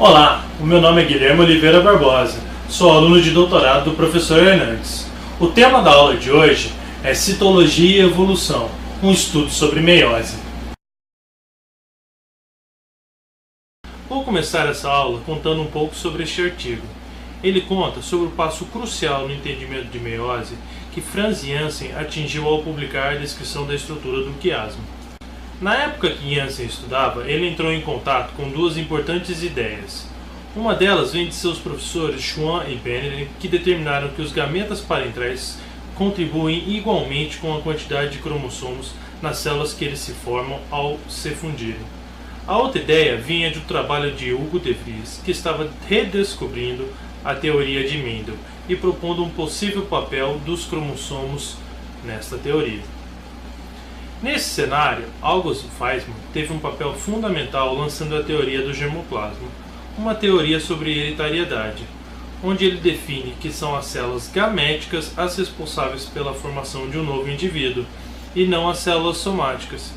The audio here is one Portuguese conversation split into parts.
Olá, o meu nome é Guilherme Oliveira Barbosa, sou aluno de doutorado do professor Hernandes. O tema da aula de hoje é Citologia e Evolução, um estudo sobre meiose. Vou começar essa aula contando um pouco sobre este artigo. Ele conta sobre o passo crucial no entendimento de meiose que Franz Janssen atingiu ao publicar a descrição da estrutura do quiasma. Na época que Janssen estudava, ele entrou em contato com duas importantes ideias. Uma delas vem de seus professores Schwann e Beneden, que determinaram que os gametas parentais contribuem igualmente com a quantidade de cromossomos nas células que eles se formam ao se fundirem. A outra ideia vinha do trabalho de Hugo de Vries, que estava redescobrindo a teoria de Mendel e propondo um possível papel dos cromossomos nesta teoria. Nesse cenário, August Weismann teve um papel fundamental lançando a teoria do germoplasma, uma teoria sobre hereditariedade, onde ele define que são as células gaméticas as responsáveis pela formação de um novo indivíduo, e não as células somáticas.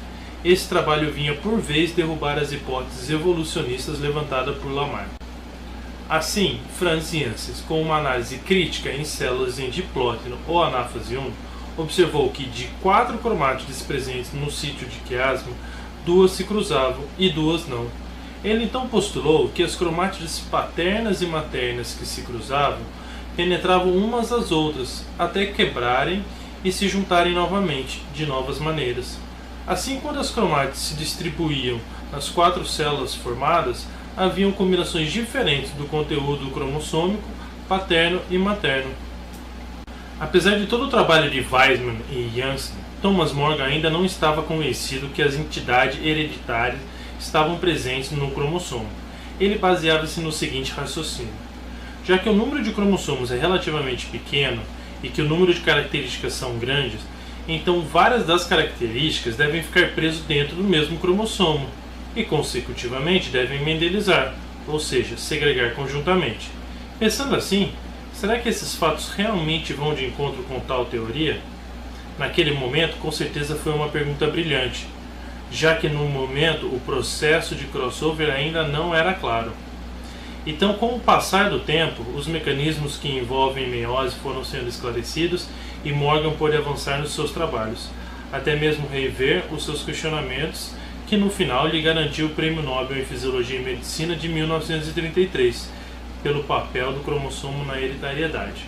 Esse trabalho vinha por vez derrubar as hipóteses evolucionistas levantadas por Lamarck. Assim, Franz Janssen, com uma análise crítica em células em diplótino ou anáfase 1, observou que de 4 cromátides presentes no sítio de quiasma, 2 se cruzavam e 2 não. Ele então postulou que as cromátides paternas e maternas que se cruzavam penetravam umas às outras, até quebrarem e se juntarem novamente, de novas maneiras. Assim, quando as cromátides se distribuíam nas 4 células formadas, haviam combinações diferentes do conteúdo cromossômico, paterno e materno. Apesar de todo o trabalho de Weismann e Janssen, Thomas Morgan ainda não estava convencido que as entidades hereditárias estavam presentes no cromossomo. Ele baseava-se no seguinte raciocínio: já que o número de cromossomos é relativamente pequeno e que o número de características são grandes, então várias das características devem ficar presas dentro do mesmo cromossomo e, consecutivamente, devem mendelizar, ou seja, segregar conjuntamente. Pensando assim, será que esses fatos realmente vão de encontro com tal teoria? Naquele momento, com certeza foi uma pergunta brilhante, já que no momento o processo de crossover ainda não era claro. Então, com o passar do tempo, os mecanismos que envolvem meiose foram sendo esclarecidos e Morgan pôde avançar nos seus trabalhos, até mesmo rever os seus questionamentos, que no final lhe garantiu o Prêmio Nobel em Fisiologia e Medicina de 1933, pelo papel do cromossomo na hereditariedade.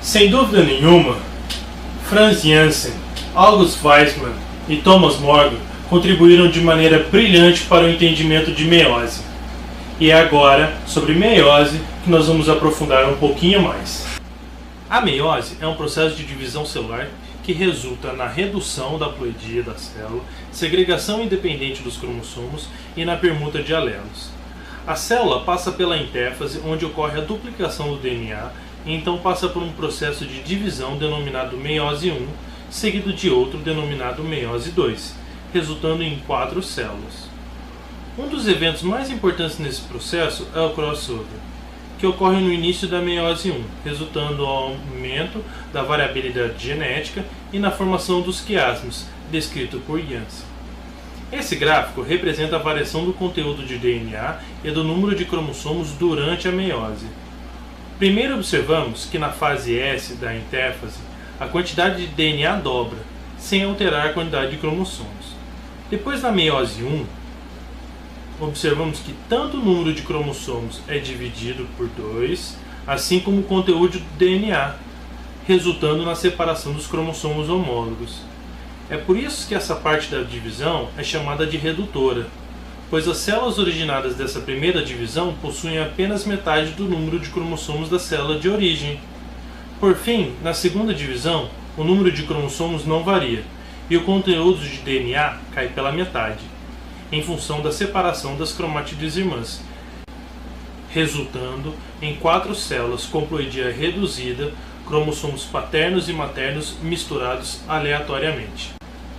Sem dúvida nenhuma, Franz Janssen, August Weismann e Thomas Morgan contribuíram de maneira brilhante para o entendimento de meiose. E é agora, sobre meiose, que nós vamos aprofundar um pouquinho mais. A meiose é um processo de divisão celular que resulta na redução da ploidia da célula, segregação independente dos cromossomos e na permuta de alelos. A célula passa pela intéfase, onde ocorre a duplicação do DNA, e então passa por um processo de divisão denominado meiose 1, seguido de outro denominado meiose 2, resultando em 4 células. Um dos eventos mais importantes nesse processo é o crossover, que ocorre no início da meiose 1, resultando no aumento da variabilidade genética e na formação dos quiasmas, descrito por Janssen. Esse gráfico representa a variação do conteúdo de DNA e do número de cromossomos durante a meiose. Primeiro observamos que na fase S da intéfase, a quantidade de DNA dobra, sem alterar a quantidade de cromossomos. Depois da meiose 1, observamos que tanto o número de cromossomos é dividido por 2, assim como o conteúdo do DNA, resultando na separação dos cromossomos homólogos. É por isso que essa parte da divisão é chamada de redutora, pois as células originadas dessa primeira divisão possuem apenas metade do número de cromossomos da célula de origem. Por fim, na segunda divisão, o número de cromossomos não varia, e o conteúdo de DNA cai pela metade, em função da separação das cromátides irmãs, resultando em 4 células com ploidia reduzida, cromossomos paternos e maternos misturados aleatoriamente.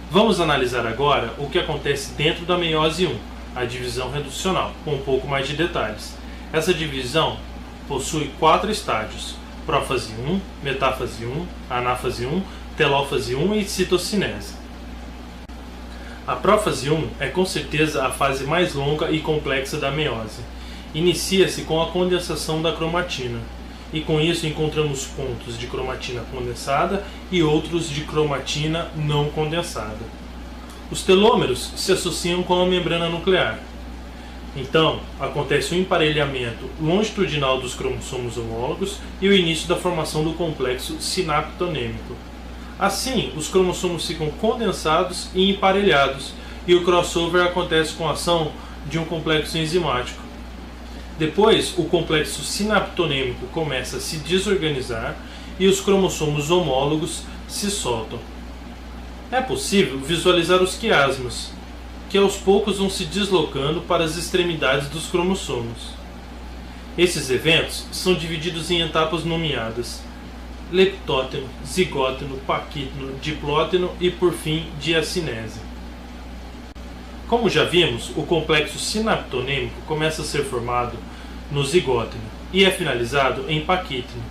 Vamos analisar agora o que acontece dentro da meiose 1, a divisão reducional, com um pouco mais de detalhes. Essa divisão possui 4 estágios: prófase 1, metáfase 1, anáfase 1, telófase 1 e citocinese. A prófase 1 é com certeza a fase mais longa e complexa da meiose, inicia-se com a condensação da cromatina, e com isso encontramos pontos de cromatina condensada e outros de cromatina não condensada. Os telômeros se associam com a membrana nuclear. Então, acontece o emparelhamento longitudinal dos cromossomos homólogos e o início da formação do complexo sinaptonêmico. Assim, os cromossomos ficam condensados e emparelhados, e o crossover acontece com a ação de um complexo enzimático. Depois, o complexo sinaptonêmico começa a se desorganizar e os cromossomos homólogos se soltam. É possível visualizar os quiasmas, que aos poucos vão se deslocando para as extremidades dos cromossomos. Esses eventos são divididos em etapas nomeadas leptóteno, zigóteno, paquíteno, diplóteno e, por fim, diacinese. Como já vimos, o complexo sinaptonêmico começa a ser formado no zigóteno e é finalizado em paquíteno.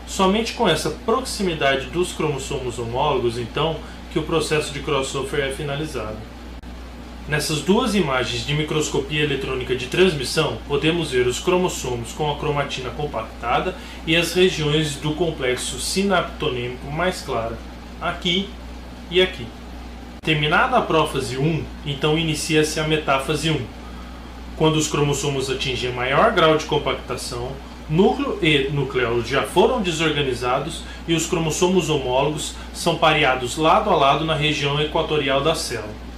Somente com essa proximidade dos cromossomos homólogos, então, que o processo de crossover é finalizado. Nessas duas imagens de microscopia eletrônica de transmissão, podemos ver os cromossomos com a cromatina compactada e as regiões do complexo sinaptonêmico mais clara, aqui e aqui. Terminada a prófase 1, então inicia-se a metáfase 1, quando os cromossomos atingem maior grau de compactação, núcleo e nucleolo já foram desorganizados e os cromossomos homólogos são pareados lado a lado na região equatorial da célula.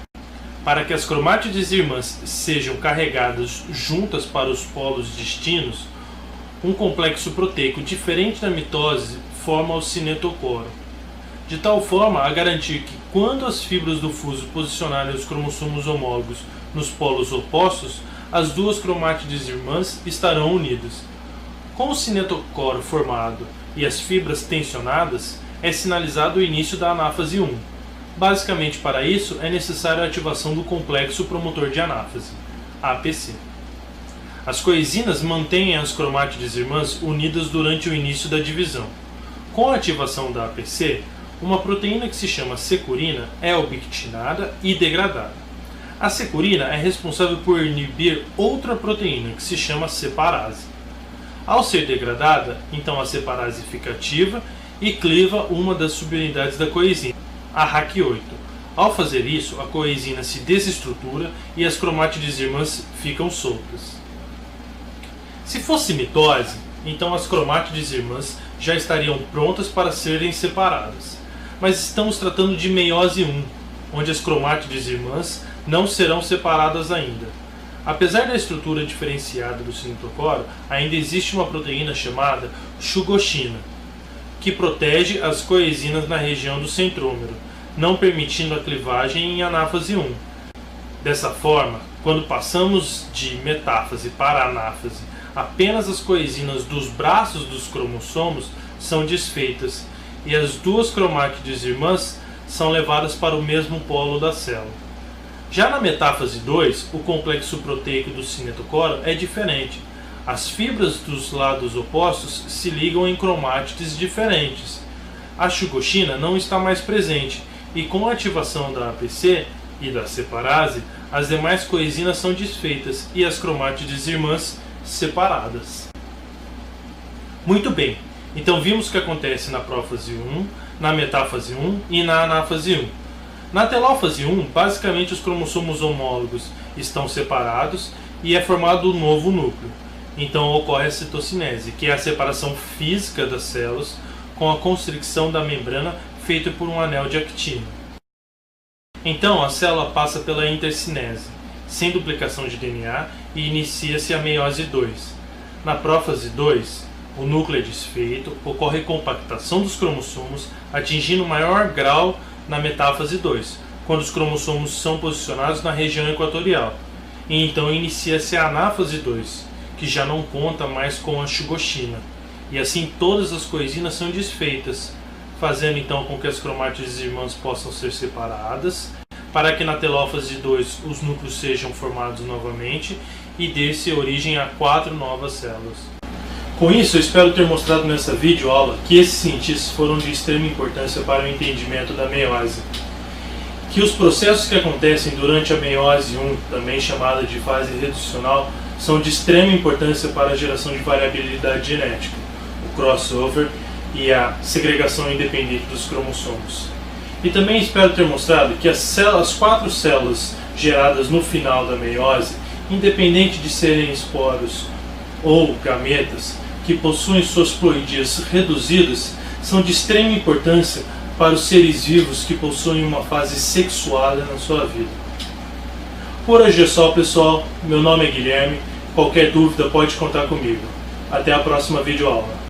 Para que as cromátides irmãs sejam carregadas juntas para os polos destinos, um complexo proteico diferente da mitose forma o cinetocoro, de tal forma a garantir que, quando as fibras do fuso posicionarem os cromossomos homólogos nos polos opostos, as duas cromátides irmãs estarão unidas. Com o cinetocoro formado e as fibras tensionadas, é sinalizado o início da anáfase 1. Basicamente, para isso, é necessária a ativação do complexo promotor de anáfase, APC. As coenzinas mantêm as cromátides irmãs unidas durante o início da divisão. Com a ativação da APC, uma proteína que se chama securina é ubiquitinada e degradada. A securina é responsável por inibir outra proteína que se chama separase. Ao ser degradada, então a separase fica ativa e cliva uma das subunidades da coenzima, a RAC8. Ao fazer isso, a coenzina se desestrutura e as cromátides irmãs ficam soltas. Se fosse mitose, então as cromátides irmãs já estariam prontas para serem separadas. Mas estamos tratando de meiose 1, onde as cromátides irmãs não serão separadas ainda. Apesar da estrutura diferenciada do cinetocoro, ainda existe uma proteína chamada shugoshina, que protege as coenzinas na região do centrômero, não permitindo a clivagem em anáfase 1. Dessa forma, quando passamos de metáfase para anáfase, apenas as coenzinas dos braços dos cromossomos são desfeitas e as duas cromátides irmãs são levadas para o mesmo polo da célula. Já na metáfase 2, o complexo proteico do cinetocoro é diferente. As fibras dos lados opostos se ligam em cromátides diferentes. A shugoshina não está mais presente e, com a ativação da APC e da separase, as demais coenzinas são desfeitas e as cromátides irmãs separadas. Muito bem, então vimos o que acontece na prófase 1, na metáfase 1 e na anáfase 1. Na telófase 1, basicamente os cromossomos homólogos estão separados e é formado um novo núcleo. Então ocorre a citocinese, que é a separação física das células com a constricção da membrana feita por um anel de actina. Então a célula passa pela intercinese, sem duplicação de DNA, e inicia-se a meiose 2. Na prófase 2, o núcleo é desfeito, ocorre compactação dos cromossomos, atingindo maior grau na metáfase 2, quando os cromossomos são posicionados na região equatorial. E então inicia-se a anáfase 2, que já não conta mais com a shugoshina. E assim todas as coenzinas são desfeitas, fazendo então com que as cromátides irmãs possam ser separadas, para que na telófase 2 os núcleos sejam formados novamente e dê-se origem a 4 novas células. Com isso, eu espero ter mostrado nessa videoaula que esses cientistas foram de extrema importância para o entendimento da meiose. Que os processos que acontecem durante a meiose 1, também chamada de fase reducional, são de extrema importância para a geração de variabilidade genética, o crossover e a segregação independente dos cromossomos. E também espero ter mostrado que as 4 células geradas no final da meiose, independente de serem esporos ou gametas, que possuem suas ploidias reduzidas, são de extrema importância para os seres vivos que possuem uma fase sexuada na sua vida. Por hoje é só, pessoal. Meu nome é Guilherme. Qualquer dúvida pode contar comigo. Até a próxima videoaula.